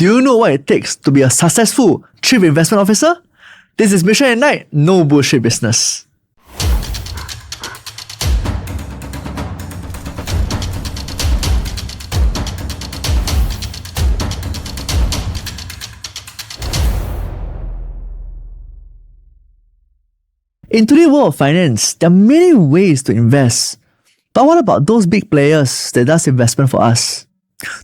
Do you know what it takes to be a successful Chief Investment Officer? This is Mission at Night, no bullshit business. In today's world of finance, there are many ways to invest. But what about those big players that does investment for us?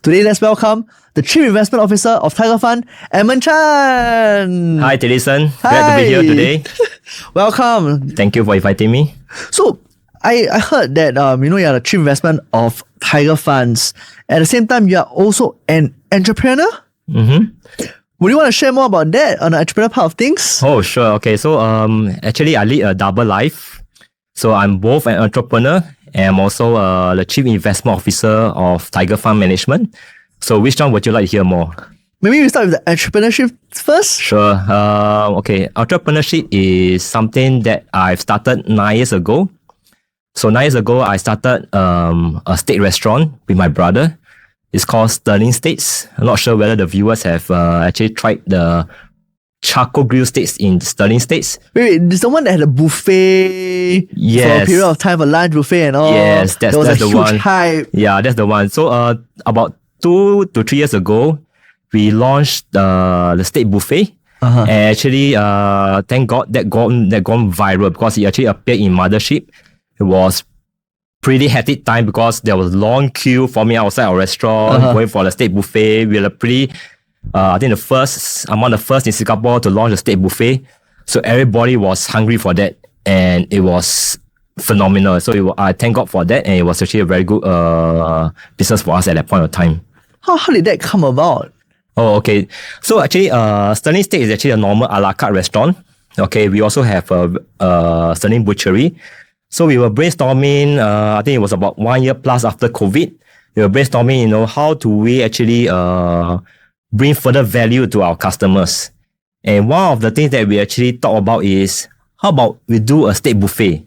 Today, let's welcome the Chief Investment Officer of Tiger Fund, Edmund Chan. Hi, Tilison. Glad to be here today. Welcome. Thank you for inviting me. So, I heard that you're the Chief Investment of Tiger Funds. At the same time, you are also an entrepreneur. Would you want to share more about that on the entrepreneur part of things? Oh, sure. Okay, so actually, I lead a double life. So I'm both an entrepreneur and I'm also the Chief Investment Officer of Tiger Fund Management. So which one would you like to hear more? Maybe we start with the entrepreneurship first. Sure. Okay, entrepreneurship is something that I've started 9 years ago. So 9 years ago, I started a steak restaurant with my brother. It's called Sterling Steaks. I'm not sure whether the viewers have actually tried the charcoal grill steaks in Sterling Steaks. Wait, this is the one that had a buffet for a period of time, a lunch buffet and all. Yes, that's the huge one. Hype. Yeah, that's the one. So about 2 to 3 years ago, we launched the steak buffet. And actually, thank God that gone viral because it actually appeared in Mothership. It was pretty hectic time because there was long queue for me outside our restaurant going for the steak buffet. We were pretty, I think among the first in Singapore to launch the steak buffet. So everybody was hungry for that and it was phenomenal. So I thank God for that and it was actually a very good business for us at that point of time. How did that come about? Oh, okay. So actually, Sterling Steak is actually a normal a la carte restaurant. Okay, we also have a Sterling Butchery. So we were brainstorming, I think it was about 1 year plus after COVID. We were brainstorming, how do we actually bring further value to our customers. And one of the things that we actually thought about is, how about we do a steak buffet?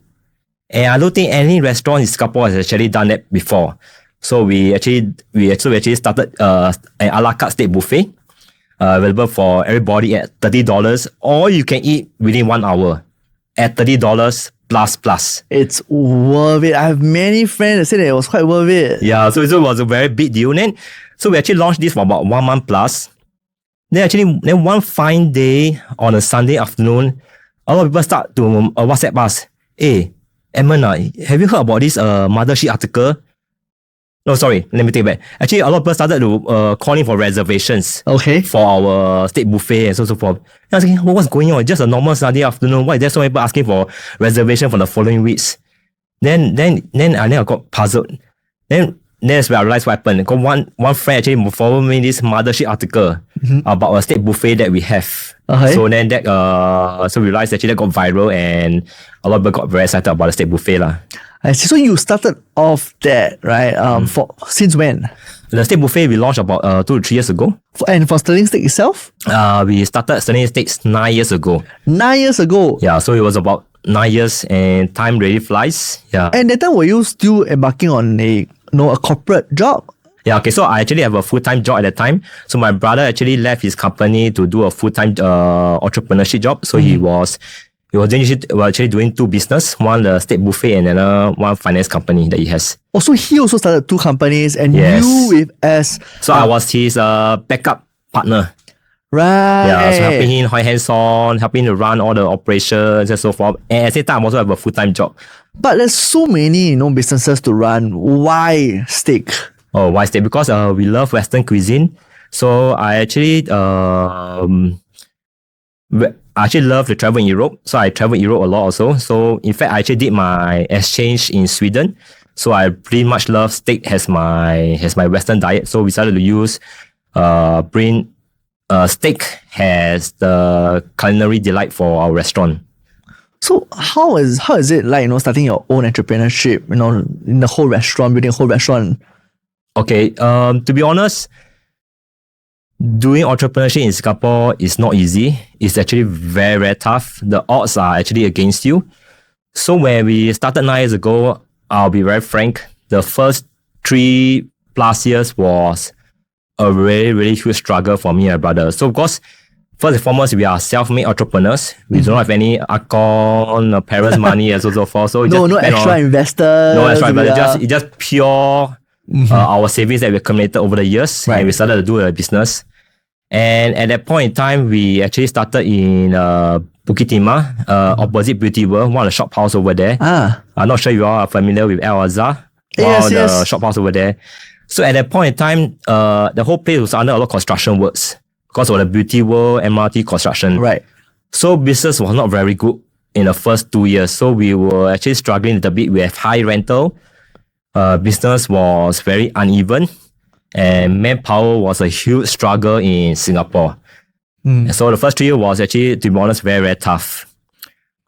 And I don't think any restaurant in Singapore has actually done that before. So we actually started an a la carte steak buffet, available for everybody at $30, or you can eat within 1 hour at $30 plus. It's worth it. I have many friends that say that it was quite worth it. Yeah, so it was a very big deal. And so we actually launched this for about 1 month plus. Then one fine day on a Sunday afternoon, a lot of people start to WhatsApp us. Hey, Edmund, have you heard about this Mothership article? No, sorry, let me take it back. Actually, a lot of people started to calling for reservations for our steak buffet and so forth. And I was thinking, what's going on? Just a normal Sunday afternoon. Why is there so many people asking for reservation for the following weeks? Then I got puzzled. Then that's where I realized what happened. Got one friend actually forwarded me this Mothership article about a steak buffet that we have. So then so we realized actually that got viral and a lot of people got very excited about the steak buffet lah. I see. So you started off that, right? Since when? The steak buffet we launched about 2 to 3 years ago. And for Sterling Steak itself? We started Sterling Steaks 9 years ago. 9 years ago? Yeah, so it was about 9 years and time really flies. Yeah. And that time were you still embarking on a corporate job? Yeah, okay, so I actually have a full-time job at that time. So my brother actually left his company to do a full-time entrepreneurship job. So he was actually doing 2 business, one the steak buffet and another one finance company that he has. Oh, so he also started 2 companies and So I was his backup partner. Right. Yeah, so helping him hands-on, helping to run all the operations and so forth. And at the same time, I also have a full-time job. But there's so many, businesses to run. Why steak? Oh, why steak? Because we love Western cuisine. So I actually love to travel in Europe. So I travel in Europe a lot also. So in fact, I actually did my exchange in Sweden. So I pretty much love steak as my Western diet. So we started to bring steak as the culinary delight for our restaurant. So how is it like, starting your own entrepreneurship, in the whole restaurant, building a whole restaurant? Okay, to be honest, doing entrepreneurship in Singapore is not easy. It's actually very, very tough. The odds are actually against you. So when we started 9 years ago, I'll be very frank, the first 3+ years was a really, really huge struggle for me and my brother. So of course, first and foremost, we are self-made entrepreneurs. We don't have any account, parents' money, and so forth. So no extra investors. No extra investors. It's just pure our savings that we accumulated over the years. Right. And we started to do a business. And at that point in time, we actually started in Bukit Timah, opposite Beauty World, one of the shop house over there. I'm not sure you all are familiar with Al Azhar. The shop house over there. So at that point in time, the whole place was under a lot of construction works because of the Beauty World MRT construction. Right. So business was not very good in the first 2 years. So we were actually struggling a little bit. We have high rental. Business was very uneven. And manpower was a huge struggle in Singapore. So the first 3 years was actually, to be honest, very, very tough.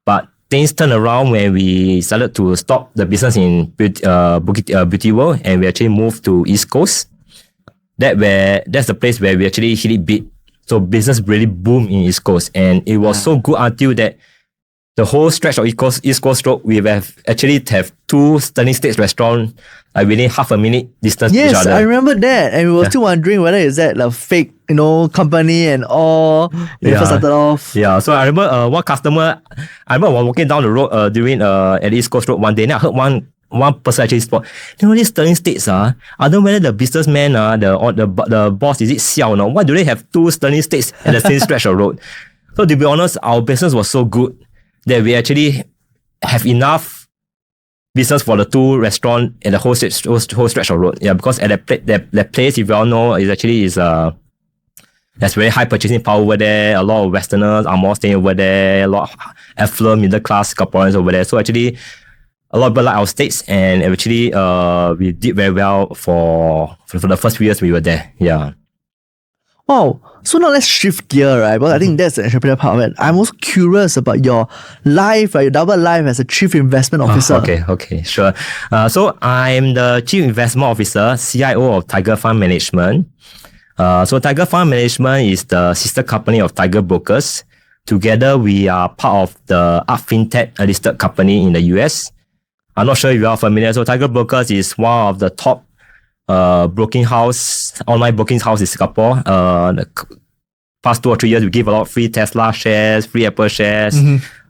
But things turned around when we started to stop the business in Beauty World and we actually moved to East Coast. That's the place where we actually hit it big. So business really boomed in East Coast. And it was so good until that the whole stretch of East Coast Road, we have 2 Sterling Steaks restaurants within half a minute distance to each other. Yes, I remember that. And we were still wondering whether is that a fake, company and all when it first started off. Yeah, so I remember one customer, I was walking down the road at East Coast Road one day, and I heard one person actually spot, these Sterling Steaks, I don't know whether the businessman, the boss, is it Xiao or not? Why do they have 2 Sterling Steaks at the same stretch of road? So to be honest, our business was so good that we actually have enough business for the 2 restaurants in the whole stretch of road. Yeah, because at that place, if you all know, there's very high purchasing power over there. A lot of Westerners are more staying over there. A lot of affluent middle class Singaporeans over there. So actually, a lot of people like our steaks, and actually, we did very well for the first few years we were there. Yeah. Wow. So now let's shift gear, right? Because I think that's the entrepreneurial part of it. I'm also curious about your life, right? Your double life as a chief investment officer. Okay, sure. So I'm the chief investment officer, CIO of Tiger Fund Management. So Tiger Fund Management is the sister company of Tiger Brokers. Together, we are part of the Art FinTech listed company in the US. I'm not sure if you are familiar. So Tiger Brokers is one of the top online broking house in Singapore. The past 2 or 3 years, we give a lot of free Tesla shares, free Apple shares.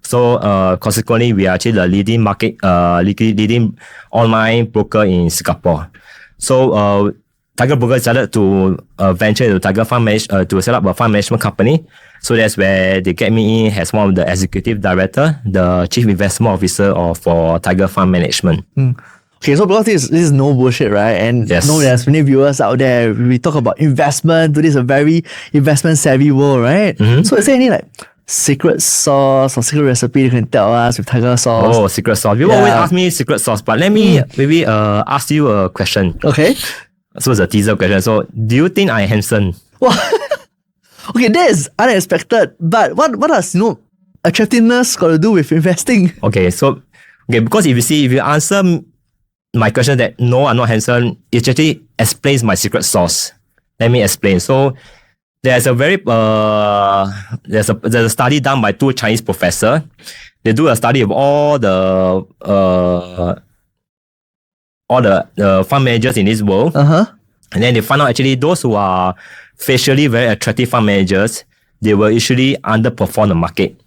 So consequently, we are actually the leading online broker in Singapore. So Tiger Broker decided to venture into Tiger Fund to set up a fund management company. So that's where they get me in as one of the executive director, the chief investment officer for Tiger Fund Management. Okay, so because this is no bullshit, right? And there's many viewers out there. We talk about investment. This is a very investment savvy world, right? So is there any secret sauce or secret recipe you can tell us with Tiger sauce? Oh, secret sauce. People always ask me secret sauce, but let me maybe ask you a question. Okay. So it's a teaser question. So do you think I'm handsome? Okay, that is unexpected. But what does attractiveness got to do with investing? Okay, because if you answer my question that no, I'm not handsome, it actually explains my secret sauce. Let me explain. So there's a very there's a study done by 2 Chinese professors. They do a study of all the fund managers in this world. And then they find out actually those who are facially very attractive fund managers, they will usually underperform the market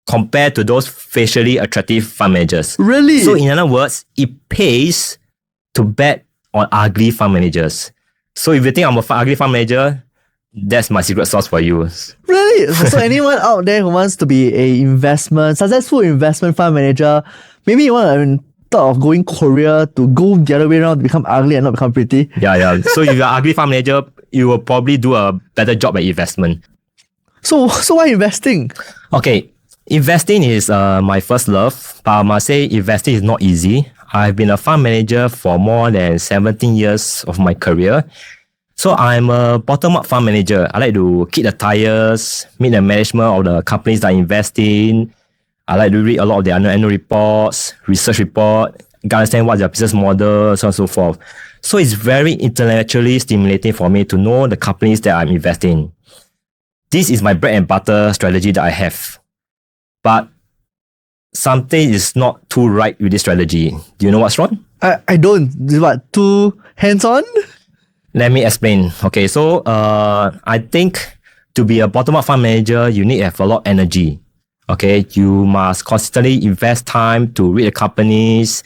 compared to those facially attractive fund managers. Really? So in other words, it pays to bet on ugly fund managers. So if you think I'm a ugly fund manager, that's my secret sauce for you. Really? So anyone out there who wants to be a successful investment fund manager, maybe you want to thought of going Korea to go the other way around to become ugly and not become pretty. Yeah. So if you're an ugly fund manager, you will probably do a better job at investment. So why investing? Okay, investing is my first love, but I must say investing is not easy. I've been a fund manager for more than 17 years of my career. So I'm a bottom-up fund manager. I like to kick the tires, meet the management of the companies that I invest in. I like to read a lot of their annual reports, research report, understand what's their business model, so on and so forth. So it's very intellectually stimulating for me to know the companies that I'm investing in. This is my bread and butter strategy that I have. But something is not too right with this strategy. Do you know what's wrong? I don't. What, too hands-on? Let me explain. Okay, so I think to be a bottom-up fund manager, you need to have a lot of energy. Okay, you must constantly invest time to read the companies.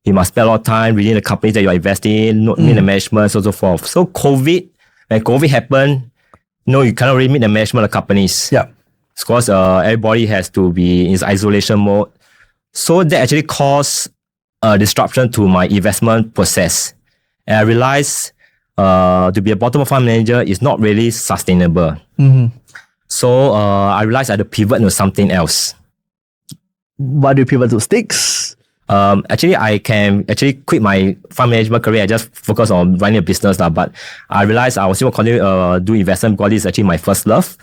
You must spend a lot of time reading the companies that you are investing in, meet the management, so forth. So when COVID happened, you cannot really meet the management of the companies. Yeah. Of course, everybody has to be in isolation mode. So that actually caused a disruption to my investment process. And I realized to be a bottom-up fund manager is not really sustainable. So I realized I had to pivot into something else. Why do you pivot to sticks? Actually, I can actually quit my fund management career. I just focus on running a business now. But I realized I was still continue do investment because this is actually my first love.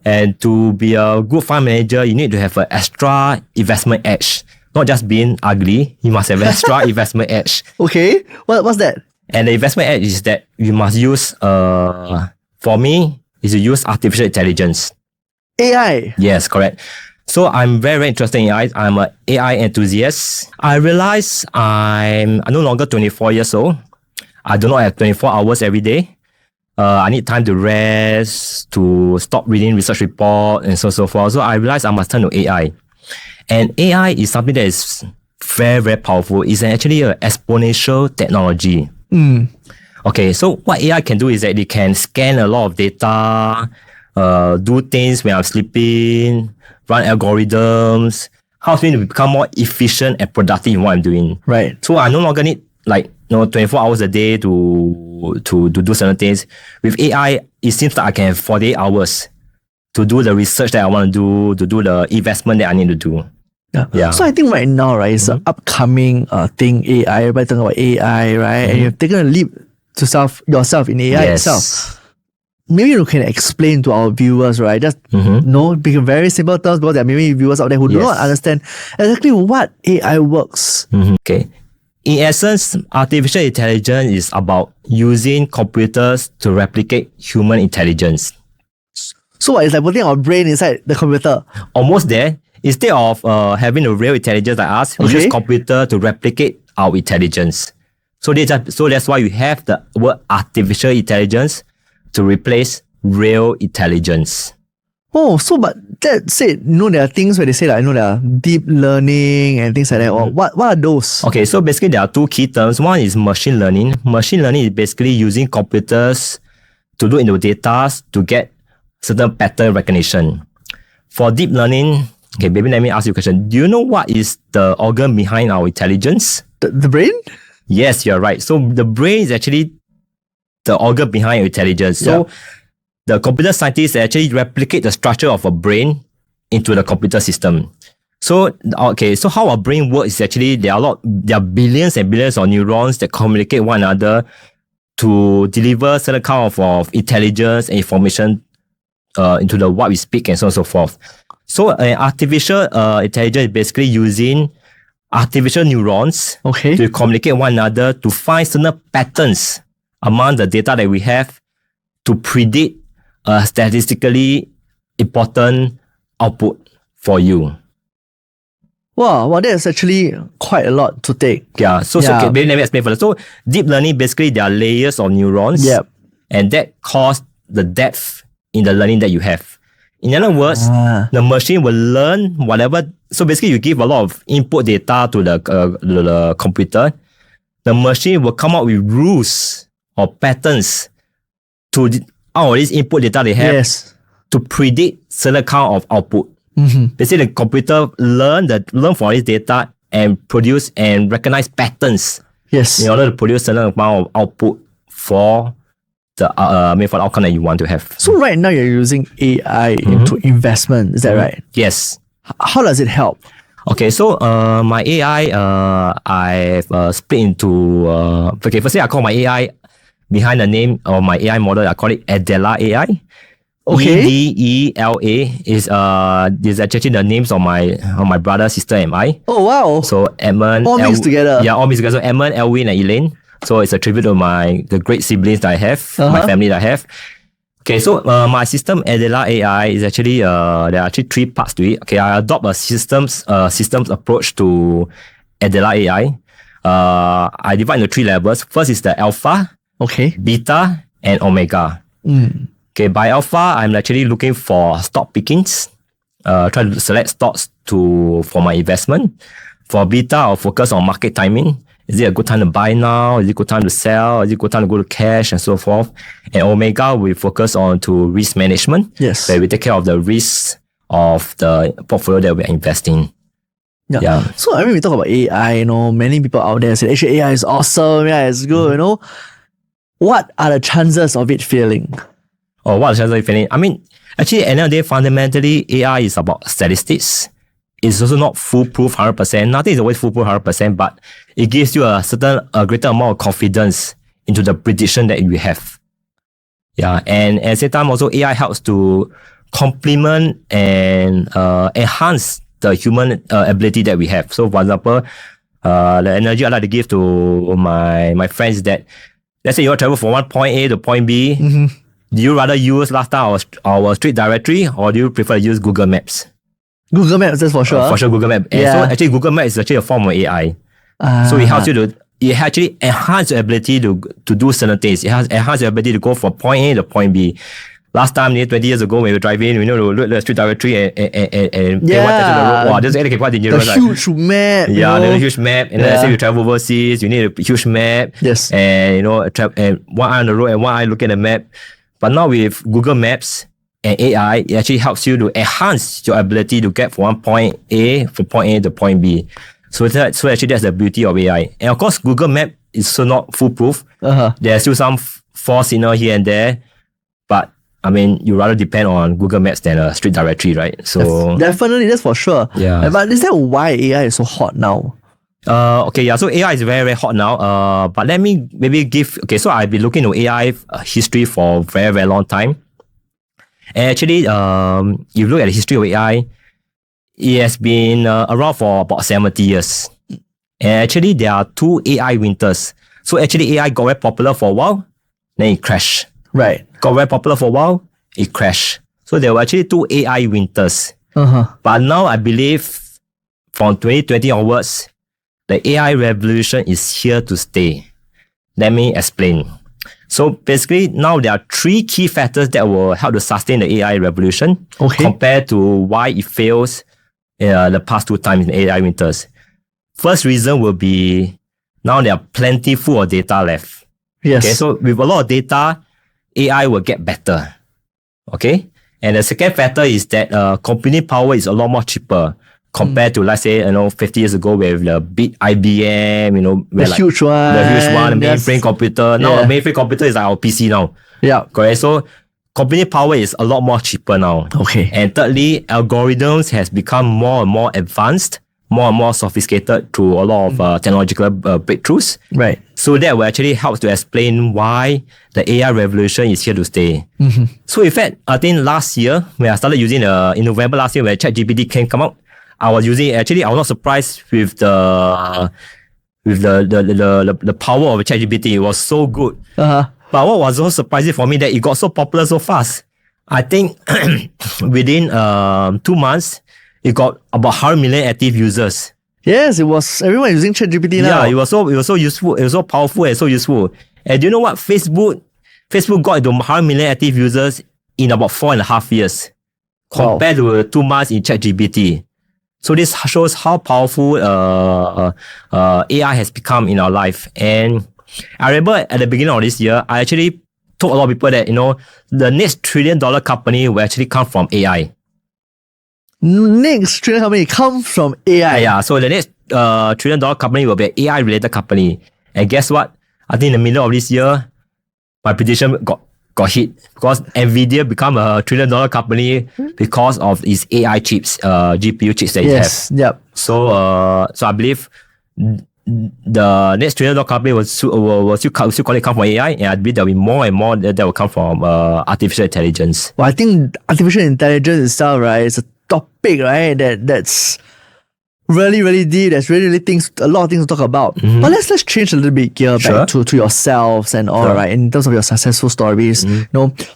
And to be a good fund manager, you need to have an extra investment edge. Not just being ugly, you must have an extra investment edge. Okay, what's that? And the investment edge is that you must use, for me, is to use artificial intelligence. AI? Yes, correct. So I'm very, very interested in AI. I'm an AI enthusiast. I realize I'm no longer 24 years old. I do not have 24 hours every day. I need time to rest, to stop reading research report and so forth. So I realized I must turn to AI. And AI is something that is very, very powerful. It's actually an exponential technology. Okay, so what AI can do is that it can scan a lot of data, do things when I'm sleeping, run algorithms, helps me to become more efficient and productive in what I'm doing. Right. So I no longer need 24 hours a day to do certain things. With AI, it seems like I can have 48 hours to do the research that I want to do the investment that I need to do. Yeah. So I think right now, right, it's an upcoming thing, AI. Everybody talking about AI, right? And you've taken a leap to yourself in AI itself. Maybe you can explain to our viewers, right? Just in very simple terms, because there are many viewers out there who do not understand exactly what AI works. Okay. In essence, artificial intelligence is about using computers to replicate human intelligence. So it's like putting our brain inside the computer. Almost there. Instead of having a real intelligence like us, we use computer to replicate our intelligence. So that's why you have the word artificial intelligence to replace real intelligence. Oh, so but that said, there are things where they say there are deep learning and things like that. Or what are those? Okay, so basically there are two key terms. One is machine learning. Machine learning is basically using computers to look into data to get certain pattern recognition. For deep learning, okay, maybe let me ask you a question. Do you know what is the organ behind our intelligence? The brain? Yes, you're right. So the brain is actually the organ behind your intelligence. So the computer scientists actually replicate the structure of a brain into the computer system. So how our brain works is actually there are billions and billions of neurons that communicate one another to deliver certain kind of intelligence and information into the what we speak and so on and so forth. So artificial intelligence is basically using artificial neurons to communicate one another to find certain patterns among the data that we have to predict a statistically important output for you. Wow, that's actually quite a lot to take. So let me explain further. So deep learning, basically there are layers of neurons and that cause the depth in the learning that you have. In other words, the machine will learn whatever. So basically, you give a lot of input data to the computer. The machine will come up with rules or patterns to out of this input data they have to predict certain kind of output. Basically, the computer learn from this data and produce and recognize patterns. In order to produce certain amount of output for the outcome that you want to have. So right now you're using AI into investment, is that right? Yes. How does it help? Okay, so my AI, I've split into... firstly I call my AI, behind the name of my AI model, I call it Edela AI. EDELA is actually the names of my brother, sister, and I. Oh wow! So Edmund, all mixed together. Yeah, all mixed together. So Edmund, Elwin, and Elaine. So it's a tribute to the great siblings that I have, my family that I have. Okay, so my system Edela AI is actually there are actually three parts to it. Okay, I adopt a systems approach to Edela AI. I divide into three levels. First is the alpha. Okay. beta, and omega. Okay, by alpha, I'm actually looking for stock pickings. Try to select stocks for my investment. For beta, I'll focus on market timing. Is it a good time to buy now? Is it a good time to sell? Is it a good time to go to cash and so forth? And omega, we focus on to risk management. Yes. Where we take care of the risks of the portfolio that we're investing. Yeah. So I mean, we talk about AI, many people out there say, actually AI is awesome, yeah, it's good, What are the chances of it failing? Or what are the chances of it failing? I mean, actually, at the end of the day, fundamentally, AI is about statistics. It's also not foolproof 100%. Nothing is always foolproof 100%, but it gives you a greater amount of confidence into the prediction that you have. Yeah, and at the same time, also AI helps to complement and enhance the human ability that we have. So, for example, the analogy I like to give to my friends is that, let's say you want to travel from one point A to point B. Do you rather use last time our street directory, or do you prefer to use Google Maps? Google Maps, that's for sure. For sure, Google Maps. And so actually, Google Maps is actually a form of AI. So it helps you it actually enhances your ability to do certain things. It enhances your ability to go from point A to point B. Last time, 20 years ago, when we were driving, we know to look at the street directory and pay what attention to the road. Wow, this is quite dangerous. The huge map. Yeah, the huge map. And then let's say you travel overseas, you need a huge map. Yes. And, and one eye on the road and one eye looking at the map. But now with Google Maps and AI, it actually helps you to enhance your ability to get from point A to point B. So actually, that's the beauty of AI. And of course, Google Map is so not foolproof. There's still some false signal here and there. But I mean, you rather depend on Google Maps than a street directory, right? So definitely, that's for sure. Yeah. But is that why AI is so hot now? Okay, yeah. So AI is very, very hot now. But let me maybe so I've been looking at AI history for a very, very long time. And actually, if you look at the history of AI, it has been around for about 70 years. And actually, there are two AI winters. So actually, AI got very popular for a while, then it crashed. Right. Got very popular for a while, it crashed. So there were actually two AI winters. But now I believe from 2020 onwards, the AI revolution is here to stay. Let me explain. So basically, now there are three key factors that will help to sustain the AI revolution compared to why it fails the past two times in AI winters. First reason will be now there are plentiful of data left. Yes. Okay, so with a lot of data, AI will get better. Okay? And the second factor is that computing power is a lot more cheaper compared to, let's say, 50 years ago with the big IBM, the huge one. The huge one, the mainframe computer. Now, a mainframe computer is like our PC now. Yeah. Correct? So, computing power is a lot more cheaper now. Okay. And thirdly, algorithms has become more and more advanced, more and more sophisticated through a lot of technological breakthroughs. Right. So that will actually help to explain why the AI revolution is here to stay. So in fact, I think last year, when I started using in November last year, when ChatGPT come out, I was not surprised with the power of ChatGPT. It was so good. But what was so surprising for me that it got so popular so fast. I think within 2 months, it got about 100 million active users. Yes, it was everyone using ChatGPT now. Yeah, it was so useful, it was so powerful and so useful. And do you know what? Facebook got into 100 million active users in about 4.5 years compared to 2 months in ChatGPT. So this shows how powerful AI has become in our life. And I remember at the beginning of this year, I actually told a lot of people that, the next $1 trillion company will actually come from AI. Next trillion company come from AI. Yeah, so the next $1 trillion company will be an AI related company. And guess what? I think in the middle of this year, my prediction got hit because Nvidia become a $1 trillion company because of its AI chips, GPU chips that it has. Yep. So I believe the next $1 trillion company will still come from AI, and I believe there will be more and more that will come from artificial intelligence. Well, I think artificial intelligence itself, right, is a topic, right, that's really, really deep. There's really a lot of things to talk about. But let's change a little bit gear back to yourselves and all, right, in terms of your successful stories.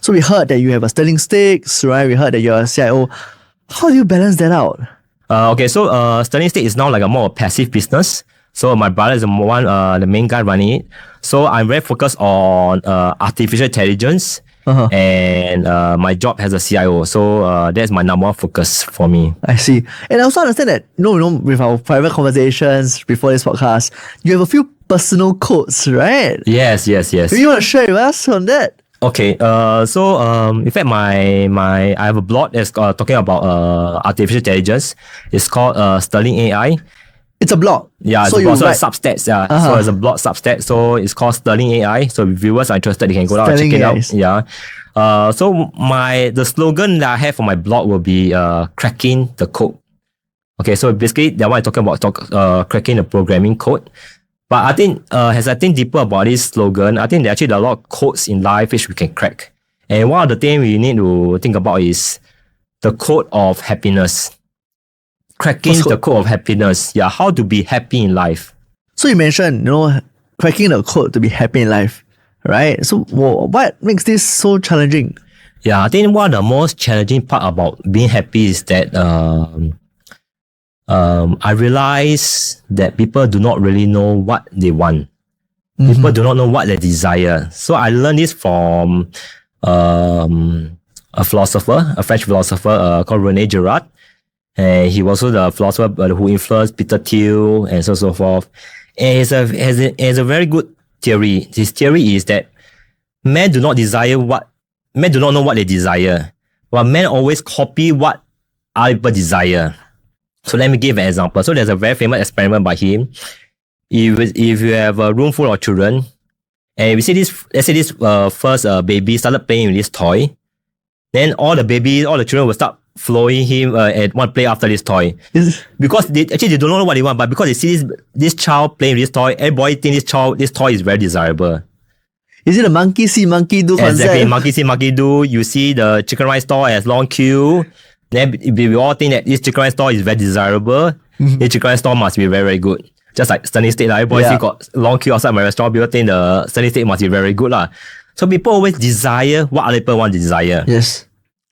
So we heard that you have a sterling stakes, right? We heard that you're a CIO. How do you balance that out? Okay, so sterling stake is now like a more passive business. So my brother is the main guy running it. So I'm very focused on artificial intelligence. And my job as a CIO. So that's my number one focus for me. I see. And I also understand that, with our private conversations before this podcast, you have a few personal quotes, right? Yes. Do you want to share with us on that? Okay. So in fact, I have a blog that's talking about artificial intelligence. It's called Sterling AI. It's a blog. Yeah, so it's a blog, write... Substack. Yeah, so it's a blog Substack. So it's called Sterling AI. So if viewers are interested, they can go down and check it out. Yeah. So the slogan that I have for my blog will be cracking the code. Okay, so basically that one I'm talking about cracking the programming code. But I think as I think deeper about this slogan, I think there are a lot of codes in life which we can crack. And one of the things we need to think about is the code of happiness. Cracking the code of happiness. Yeah, how to be happy in life. So you mentioned, cracking the code to be happy in life, right? So what makes this so challenging? Yeah, I think one of the most challenging part about being happy is that I realize that people do not really know what they want. People do not know what they desire. So I learned this from a French philosopher called René Girard. And he was also the philosopher who influenced Peter Thiel and so on so forth. And he has a very good theory. His theory is that men do not know what they desire. But men always copy what other people desire. So let me give an example. So there's a very famous experiment by him. If you have a room full of children, and let's say this first baby started playing with this toy, then all the children will start following him and want to play after this toy. Because they don't know what they want, but because they see this child playing with this toy, everybody thinks this toy is very desirable. Is it a monkey see, monkey do concept? Exactly, monkey see, monkey do. You see the chicken rice store has long queue. Then we all think that this chicken rice store is very desirable. This chicken rice store must be very, very good. Just like Sunny State, everybody see got long queue outside my restaurant. People think the Sunny State must be very good. So people always desire what other people want to desire. Yes.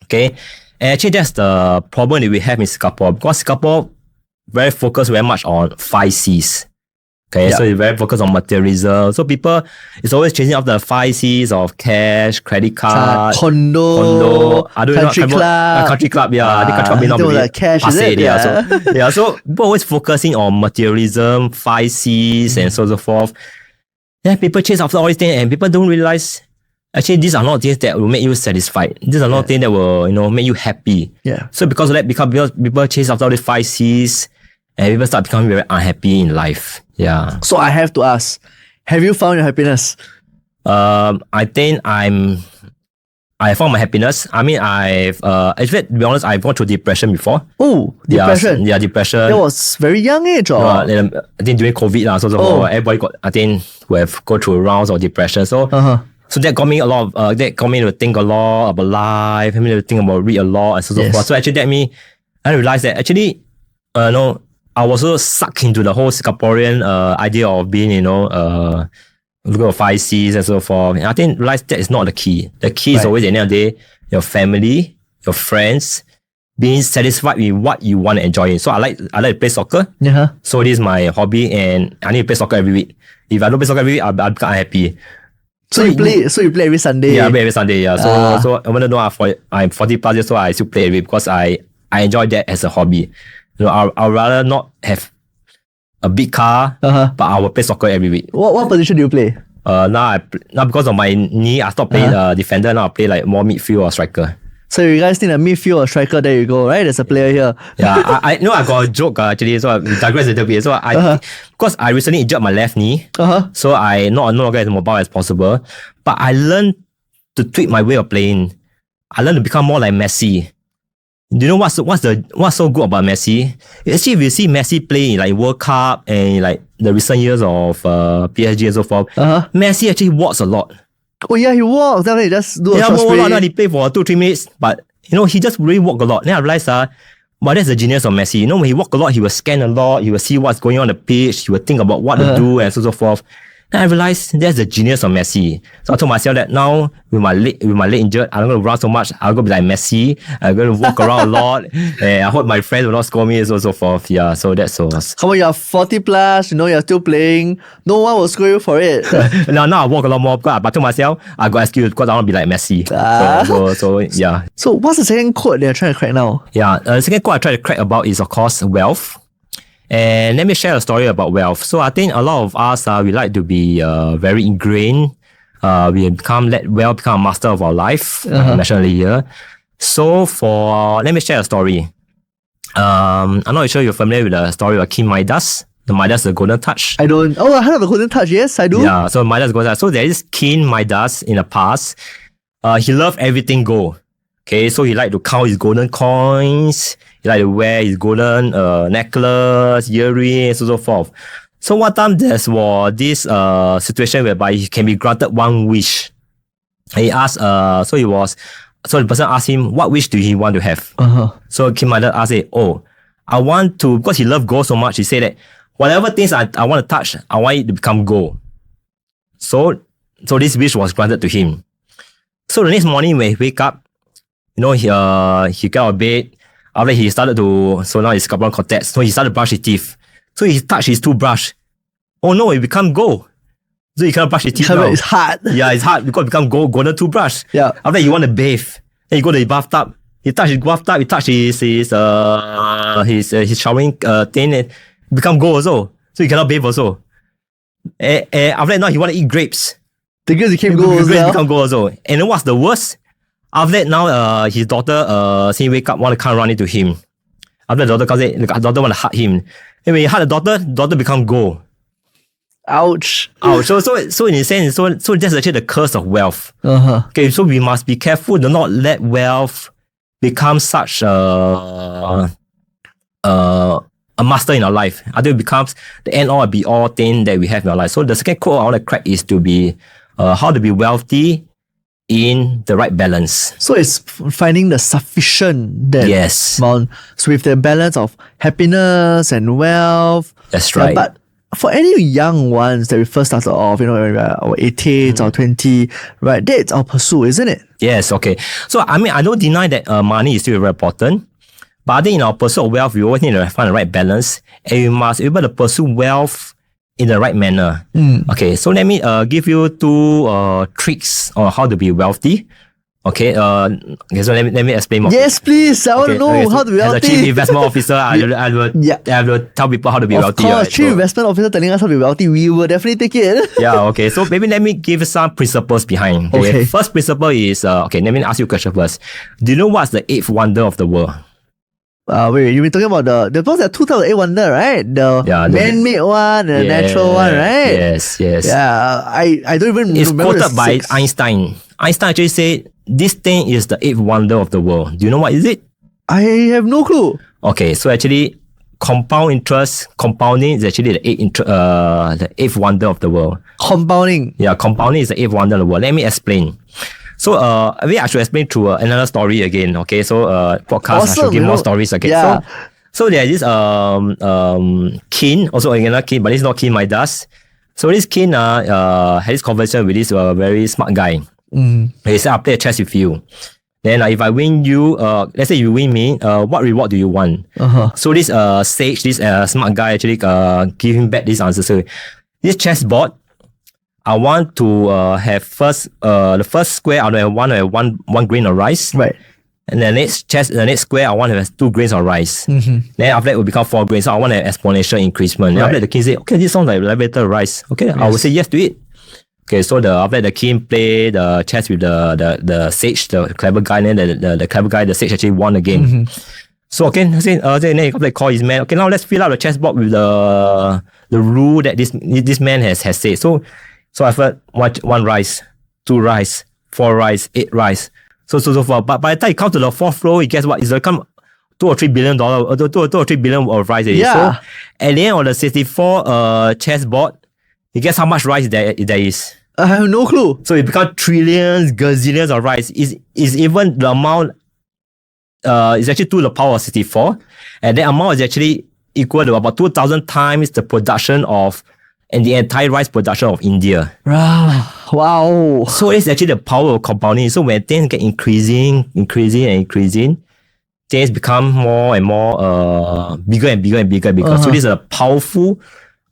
Okay. And actually that's the problem that we have in Singapore, because Singapore very focused very much on 5 C's. Okay, so it's very focused on materialism. So people is always chasing after the 5 C's of cash, credit card, condo, country club. Country club, yeah. I think country club like cash, is it? Yeah. So people always focusing on materialism, 5 C's and so on so forth. Yeah, people chase after all these things and people don't realize actually these are not things that will make you satisfied. These are not things that will, make you happy. Yeah. So because of that, people chase after all these 5 C's and people start becoming very unhappy in life. Yeah. So I have to ask, have you found your happiness? I think I found my happiness. I mean, actually, to be honest, I've gone through depression before. Oh, depression. Yeah, depression. That was very young age, or? I think during COVID, so everybody got, I think, who have go through rounds of depression. So, so that got me that got me to think a lot about life, me to think about read a lot and so forth. So actually, I realized that actually, I was also sucked into the whole Singaporean idea of being, looking at 5 C's and so forth. And I think realized that is not the key. The key is always at the end of the day, your family, your friends, being satisfied with what you want to enjoy. So I like to play soccer. So this is my hobby, and I need to play soccer every week. If I don't play soccer every week, I'll become unhappy. So you play every Sunday? Yeah, I play every Sunday. Yeah. So even though I'm 40 plus years old, I still play every week because I enjoy that as a hobby. I'd rather not have a big car, but I will play soccer every week. What position do you play? Now because of my knee, I stopped playing defender. Now I play like more midfield or striker. So you guys need a midfield or striker? There you go, right? There's a player here. Yeah, I got a joke actually. So I digress a little bit. So because I recently injured my left knee, so I no longer as mobile as possible. But I learned to tweak my way of playing. I learned to become more like Messi. Do you know what's so good about Messi? Actually, if you see Messi play in like World Cup and like the recent years of PSG and so forth, Messi actually walks a lot. Oh yeah, he walks. Then he just do a short sprint. He play for 2-3 minutes, but he just really walk a lot. Then I realized but that's the genius of Messi. When he walk a lot, he will scan a lot, he will see what's going on the pitch, he will think about what to do and so forth. Then I realized that's the genius of Messi. So I told myself that now with my leg injured, I'm not going to run so much. I'm going to be like Messi. I'm going to walk around a lot. And I hope my friends will not score me and so forth. Yeah, so that's so. Come on, you're 40 plus, you're still playing. No one will score you for it. now I walk a lot more, but I told myself I got excuse because I want to be like Messi. So yeah. So what's the second code they're trying to crack now? Yeah, the second code I try to crack about is of course wealth. And let me share a story about wealth. So I think a lot of us, we like to be very ingrained. We let wealth become a master of our life, like I mentioned earlier. So let me share a story. I'm not sure you're familiar with the story of King Midas. The Midas, the golden touch. I don't. Oh, I heard of the golden touch. Yes, I do. Yeah, so Midas, golden touch. So there is King Midas in the past. He loved everything gold. Okay, so he liked to count his golden coins. He liked to wear his golden necklace, earrings, and so forth. So one time there was this situation whereby he can be granted one wish. He asked, so the person asked him, what wish do he want to have? So King Midas asked, I want to, because he loved gold so much, he said that whatever things I want to touch, I want it to become gold. So this wish was granted to him. So the next morning when he wake up, he got out of bed. After he started so now he's couple of contacts. So he started to brush his teeth. So he touched his toothbrush. Oh no, it become gold. So he cannot brush his teeth now. It's hard. Yeah, it's hard because it become golden toothbrush. Yeah. After you want to bathe, then you go to the bathtub. He touched his bathtub. He touched his showering thing. It become gold also. So he cannot bathe also. After that, now he want to eat grapes. The grapes became gold as well. Become gold also. And then what's the worst? After that, now his daughter, see wake up, want to come run into him. After the daughter comes in, the daughter want to hug him. And when he hug the daughter become gold. Ouch. So in a sense, so that's actually the curse of wealth. Okay, so we must be careful to not let wealth become such a master in our life. Until it becomes the end all be all thing that we have in our life. So the second quote I want to crack is to be how to be wealthy in the right balance. So it's finding the sufficient amount. So with the balance of happiness and wealth. That's right. But for any young ones that we first started off, when we're our 18s or 20, right? That's our pursuit, isn't it? Yes, okay. So I mean, I don't deny that money is still very important. But I think in our pursuit of wealth, we always need to find the right balance. And we must be able to pursue wealth in the right manner. Okay, so let me give you two tricks on how to be wealthy. Okay, so let me explain more. Yes, please. I want to know how to be wealthy. As a chief investment officer, I will tell people how to be wealthy. Of course, chief investment officer telling us how to be wealthy, we will definitely take it. Yeah, okay. So maybe let me give some principles behind. Okay. First principle is, let me ask you a question first. Do you know what's the eighth wonder of the world? Wait, you've been talking about the there are 2008 wonder, right? The man-made one and the natural one, right? Yes. Yeah, I don't even it's remember. It's quoted by Einstein. Einstein actually said, this thing is the eighth wonder of the world. Do you know what is it? I have no clue. Okay, so actually, compounding is actually the eighth wonder of the world. Compounding? Yeah, compounding is the eighth wonder of the world. Let me explain. So, maybe I should explain through another story again. Okay, so podcast awesome, I should give more stories. Okay, yeah. So there is this king, also another king, but it's not King Midas. So this king had this conversation with this very smart guy. He said, I'll play a chess with you. Then if I win you, let's say you win me, what reward do you want? So this sage, this smart guy actually give him back this answer. So this chessboard, I want to have the first square, I want to have one grain of rice. Right. And the next square, I want to have 2 grains of rice. Then after that, it will become 4 grains. So I want to have exponential increasement. Then after that, the king say, okay, this sounds like elevator rice. Okay, yes. I will say yes to it. Okay, so after that, the king play the chess with the sage, the clever guy. And then the clever guy, the sage actually won the game. So okay, then he call his man. Okay, now let's fill out the chessboard with the rule that this man has said. So I've heard 1 rice, 2 rice, 4 rice, 8 rice. So forth. But by the time you come to the 4th row, you guess what? It's become $2 or $3 billion, $2 or $3 billion of rice. Yeah. So at the end of the 64 chessboard, you guess how much rice there is? I have no clue. So it becomes trillions, gazillions of rice. Is even the amount is actually 2 to the power of 64. And that amount is actually equal to about 2,000 times the production of and the entire rice production of India. Wow. So it's actually the power of compounding. So when things get increasing, things become more and more bigger and bigger and bigger. So this is a powerful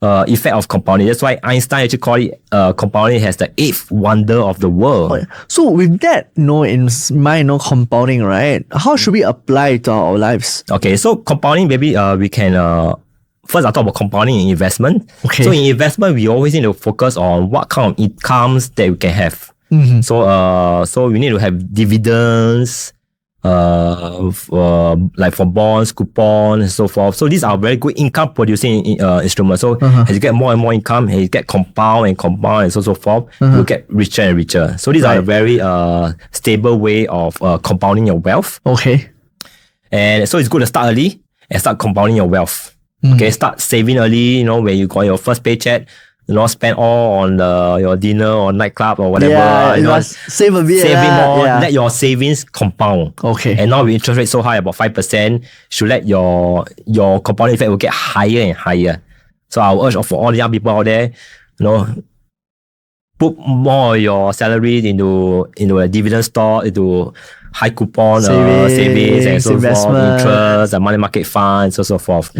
effect of compounding. That's why Einstein actually called it compounding as the eighth wonder of the world. So with that, in mind, compounding, right? How should we apply it to our lives? Okay, so compounding, maybe we can first I'll talk about compounding in investment. Okay. So in investment, we always need to focus on what kind of incomes that we can have. So we need to have dividends, like for bonds, coupons, and so forth. So these are very good income producing instruments. So as you get more and more income, as you get compound and so forth, you get richer and richer. So these are a very stable way of compounding your wealth. Okay. And so it's good to start early and start compounding your wealth. Okay, start saving early, when you got your first paycheck, spend all on your dinner or nightclub or whatever. Yeah, you must save a bit. Save a bit more, let your savings compound. Okay. And now with interest rate so high, about 5%, should let your compounding effect will get higher and higher. So I will urge for all the young people out there, put more of your salary into a dividend stock, into high coupon savings and so forth, interest, money market funds, and so forth.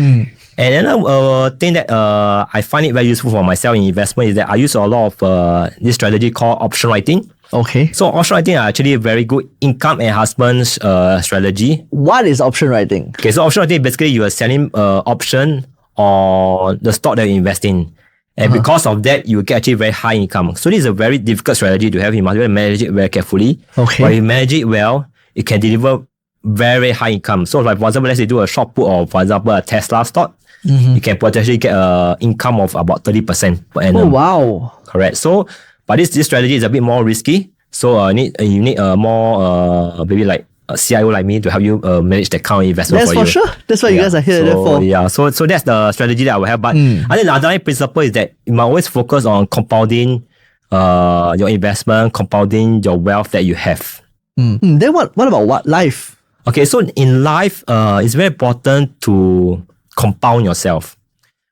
And another thing that I find it very useful for myself in investment is that I use a lot of this strategy called option writing. Okay. So option writing are actually a very good income enhancement strategy. What is option writing? Okay, so option writing, basically you are selling option on the stock that you invest in. And because of that, you get actually very high income. So this is a very difficult strategy to have. You must manage it very carefully. Okay. But if you manage it well, it can deliver very high income. So like for example, let's say do a short put of, for example, a Tesla stock. You can potentially get an income of about 30% per annum. Oh, wow. Correct. So, but this strategy is a bit more risky. So you need more maybe like a CIO like me to help you manage that kind of investment for you. That's for sure. That's what you guys are here for. Yeah. So that's the strategy that I will have. But I think the underlying principle is that you must always focus on compounding your investment, compounding your wealth that you have. Then what about life? Okay, so in life, it's very important to compound yourself.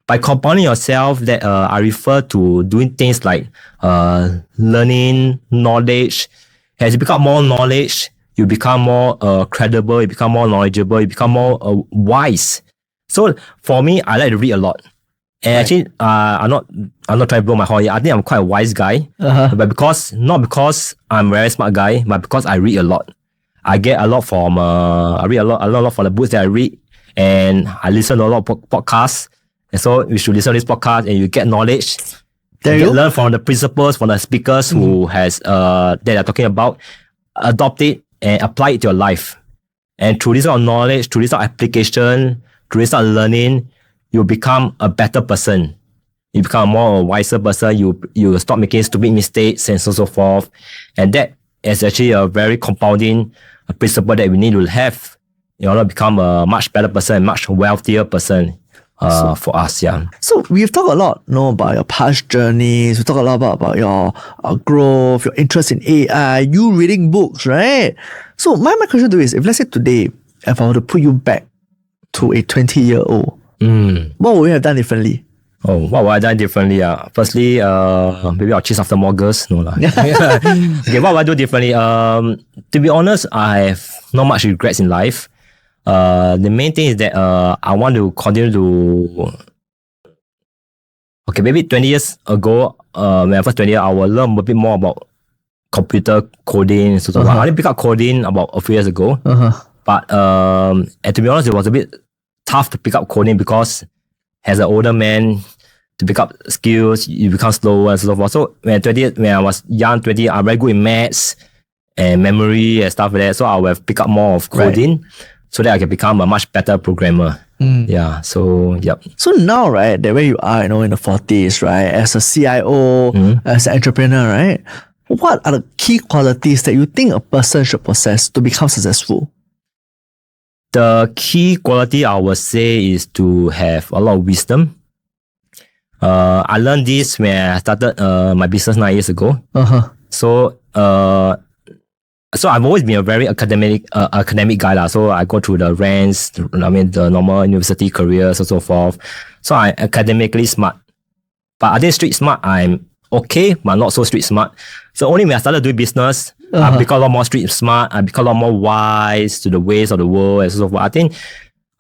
By compounding yourself, that I refer to doing things like learning, knowledge. As you become more knowledge, you become more credible, you become more knowledgeable, you become more wise. So for me, I like to read a lot. And actually, I'm not trying to blow my horn here. I think I'm quite a wise guy. But not because I'm a very smart guy, but because I read a lot. I get a lot from I read a lot from the books that I read, and I listen to a lot of podcasts. And so you should listen to this podcast and you get knowledge. Learn from the principles, from the speakers who has that are talking about, adopt it and apply it to your life. And through this kind of knowledge, through this kind of application, through this kind of learning, you become a better person. You become a more wiser person. You stop making stupid mistakes and so forth. And that is actually a very compounding principle that we need to have in order to become a much better person, a much wealthier person for us. Yeah. So we've talked a lot about your past journeys. We talked a lot about your growth, your interest in AI, you reading books, right? So my question to you is, if let's say today, if I were to put you back to a 20-year-old, what would you have done differently? Oh, what would I done differently? Firstly, maybe I'll chase after more girls. No lah. Okay, what would I do differently? To be honest, I have not much regrets in life. The main thing is that I want to continue to. Okay, maybe 20 years ago, when I was 20, I will learn a bit more about computer coding. So I only picked up coding about a few years ago. But and to be honest, it was a bit tough to pick up coding because as an older man, to pick up skills, you become slower and so forth. So when I was young, 20, I'm very good in maths and memory and stuff like that. So I will have picked up more of coding so that I can become a much better programmer. Yeah. So yep. So now, right, the way you are, in the 40s, right, as a CIO, as an entrepreneur, right, what are the key qualities that you think a person should possess to become successful? The key quality I would say is to have a lot of wisdom. I learned this when I started my business 9 years ago. So I've always been a very academic guy lah. So I go through the ranks, the normal university careers and so forth. So I'm academically smart. But I think street smart, I'm okay, but not so street smart. So only when I started doing business, I become a lot more street smart. I become a lot more wise to the ways of the world and so forth. I think,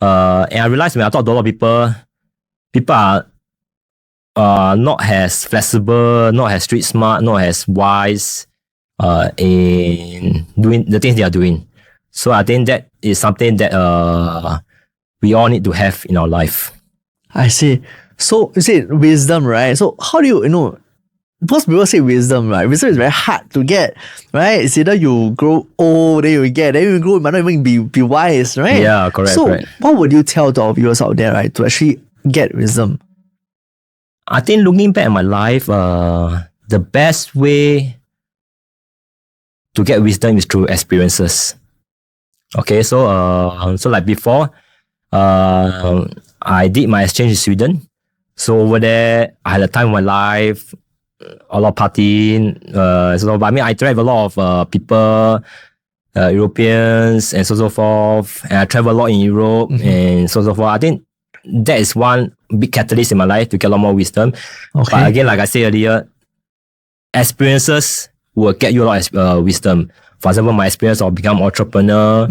and I realized when I talk to a lot of people are not as flexible, not as street smart, not as wise in doing the things they are doing. So I think that is something that we all need to have in our life. I see. So you say wisdom, right? So how do you, most people say wisdom, right? Wisdom is very hard to get, right? It's either you grow old, then you get, then you grow, you might not even be wise, right? Yeah, correct. So correct. what would you tell to our viewers out there, right, to actually get wisdom? I think looking back at my life, the best way to get wisdom is through experiences. Okay, so like before, I did my exchange in Sweden. So over there, I had a time of my life, a lot of partying. But I mean, I interact with a lot of people, Europeans, and so forth. And I travel a lot in Europe and so forth. I think that is one big catalyst in my life to get a lot more wisdom. Okay. But again, like I said earlier, experiences will get you a lot of wisdom. For example, my experience of becoming entrepreneur,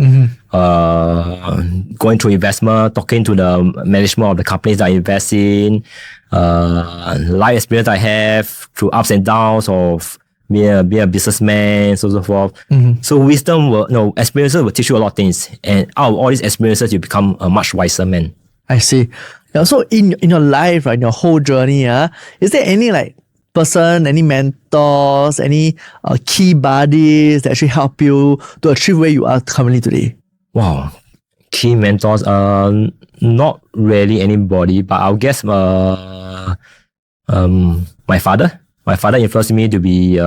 going through investment, talking to the management of the companies that I invest in, life experience I have through ups and downs of being a businessman, so forth. So wisdom experiences will teach you a lot of things. And out of all these experiences, you become a much wiser man. I see. Yeah, so in your life, right, in your whole journey, is there any person, any mentors, any key buddies that actually help you to achieve where you are currently today? Wow. Key mentors, not really anybody, but I'll guess my father. My father influenced me to be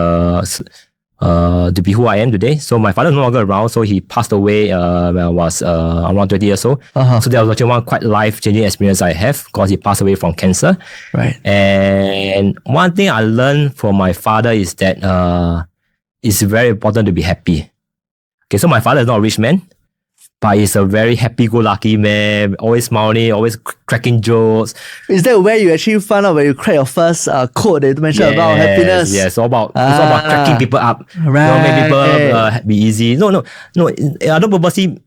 who I am today. So my father is no longer around, so he passed away when I was around 20 years old. So that was actually one quite life-changing experience I have because he passed away from cancer. Right. And one thing I learned from my father is that it's very important to be happy. Okay, so my father is not a rich man, but he's a very happy-go-lucky man, always smiling, always cracking jokes. Is that where you actually found out when you cracked your first quote that you mentioned about happiness? Yes, it's all about cracking people up. Right. Make people be easy. No. I don't purposely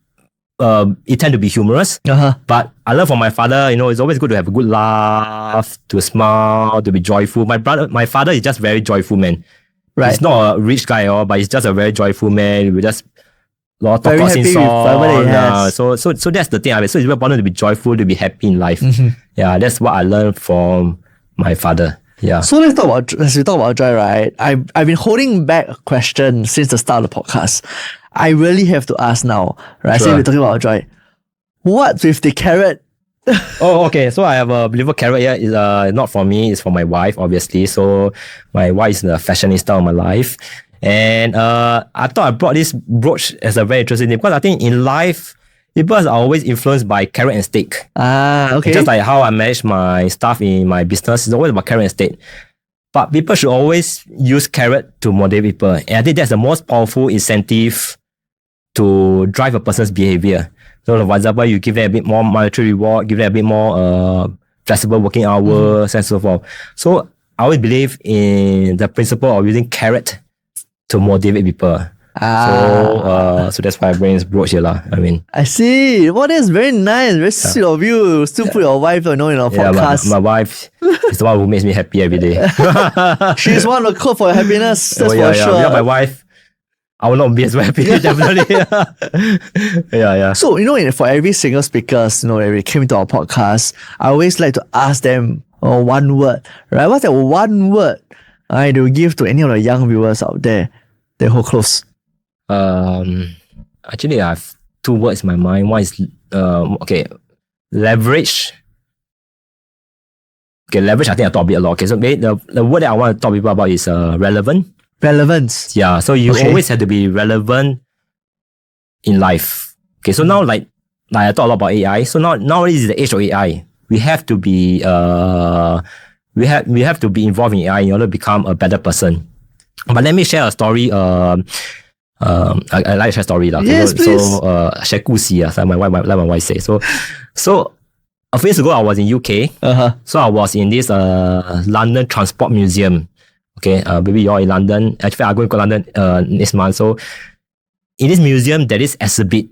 it tend to be humorous. But I learned from my father, it's always good to have a good laugh, to smile, to be joyful. My father is just very joyful man. Right. He's not a rich guy, but he's just a very joyful man. We just very happy with whatever he has. So that's the thing. So it's very important to be joyful, to be happy in life. Yeah, that's what I learned from my father. Yeah. So let's talk about, as we talk about joy, right? I've been holding back a question since the start of the podcast. I really have to ask now, right? Sure. Since we're talking about joy. What with the carrot? Oh, okay. So I have a little carrot here. It's not for me, it's for my wife, obviously. So my wife is the fashionista of my life. And I thought I brought this brooch as a very interesting thing because I think in life, people are always influenced by carrot and stick. Okay. Just like how I manage my stuff in my business, it's always about carrot and stick. But people should always use carrot to motivate people. And I think that's the most powerful incentive to drive a person's behavior. So for example, you give them a bit more monetary reward, give them a bit more flexible working hours and so forth. So I always believe in the principle of using carrot to motivate people. So that's why I bring this brooch here. I mean, I see. Well, that's very nice. Very sweet of you. Still put your wife, in our podcast. My wife is the one who makes me happy every day. She's one of the code for your happiness. That's for sure. Without my wife, I will not be as happy. Definitely. Yeah. So, for every single speaker, every came into our podcast, I always like to ask them one word, right? What's that one word they will give to any of the young viewers out there? They hold close. Actually, I have two words in my mind. One is leverage. Okay, leverage. I think I talk a lot. Okay, so the word that I want to talk to people about is relevant. Relevance. Yeah, so you always have to be relevant in life. Okay, so now like I talk a lot about AI. So nowadays is the age of AI. We have to be we have to be involved in AI in order to become a better person. But let me share a story. I like to share a story. Yes, please. So share 故事 like my wife say. So a few years ago, I was in UK. Uh-huh. So I was in this London Transport Museum. Okay, maybe you're in London. Actually, I'm going to go to London next month. So in this museum, there is exhibit.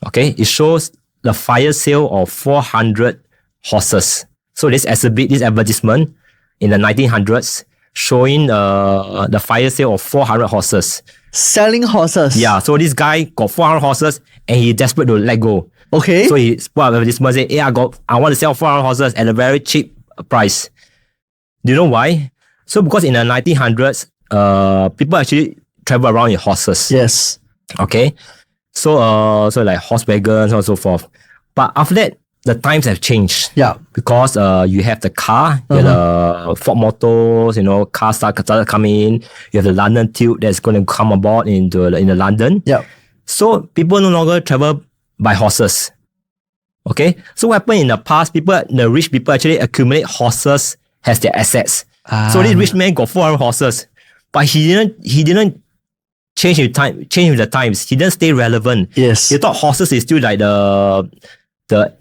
Okay, it shows the fire sale of 400 horses. So this exhibit, this advertisement in the 1900s, showing the fire sale of 400 horses. Selling horses. Yeah, so this guy got 400 horses and he desperate to let go. Okay. So he put up advertisement saying, hey, I want to sell 400 horses at a very cheap price. Do you know why? So because in the 1900s, people actually travel around in horses. Yes. Okay. So like horse wagons and so forth. But after that, the times have changed. Yeah. Because you have the car, you have the Ford Motors, cars started coming in. You have the London Tube that's going to come aboard in the London. Yeah. So people no longer travel by horses. Okay. So what happened in the past? The rich people actually accumulate horses as their assets. So this rich man got 400 horses, but he didn't change with the times. He didn't stay relevant. Yes. He thought horses is still like the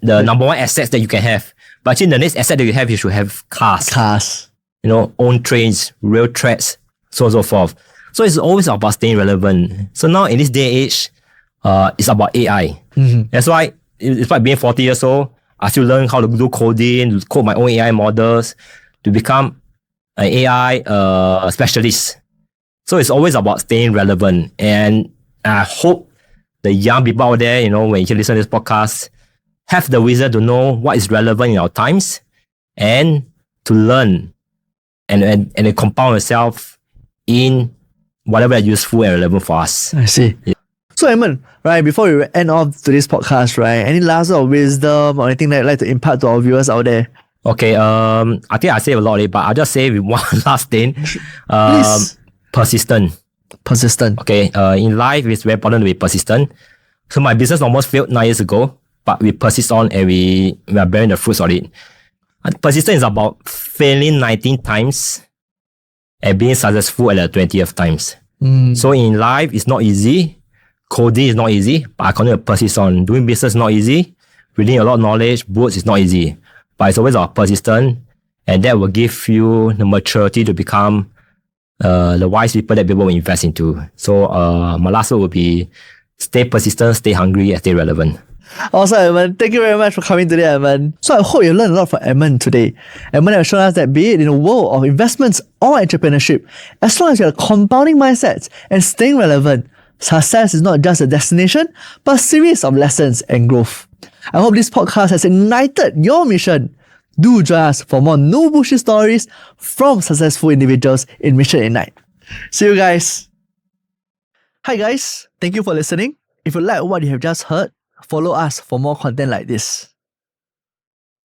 number one assets that you can have. But actually the next asset that you should have cars. Own trains, rail tracks, so on and so forth. So it's always about staying relevant. So now in this day and age, it's about AI. Mm-hmm. That's why despite being 40 years old, I still learn how to do coding, to code my own AI models, to become an AI specialist. So it's always about staying relevant. And I hope the young people out there, when you listen to this podcast, have the wisdom to know what is relevant in our times and to learn and compound yourself in whatever is useful and relevant for us. I see. Yeah. So Edmund, right, before we end off today's podcast, right, any last word of wisdom or anything that you'd like to impart to our viewers out there? Okay, I think I say a lot already, but I'll just say with one last thing. Please. Persistent. Okay, in life, it's very important to be persistent. So my business almost failed 9 years ago, but we persist on and we are bearing the fruits of it. Persistence is about failing 19 times and being successful at the 20th times. So in life, it's not easy. Coding is not easy, but I continue to persist on. Doing business is not easy. Reading a lot of knowledge, books is not easy. But it's always about persistent, and that will give you the maturity to become the wise people that people will invest into. So my last word would be stay persistent, stay hungry, and stay relevant. Awesome, Edmund. Thank you very much for coming today, Edmund. So I hope you learned a lot from Edmund today. Edmund has shown us that be it in the world of investments or entrepreneurship, as long as you have a compounding mindset and staying relevant, success is not just a destination, but a series of lessons and growth. I hope this podcast has ignited your mission. Do join us for more no bullshit stories from successful individuals in Mission Ignite. See you guys. Hi guys, thank you for listening. If you like what you have just heard, follow us for more content like this.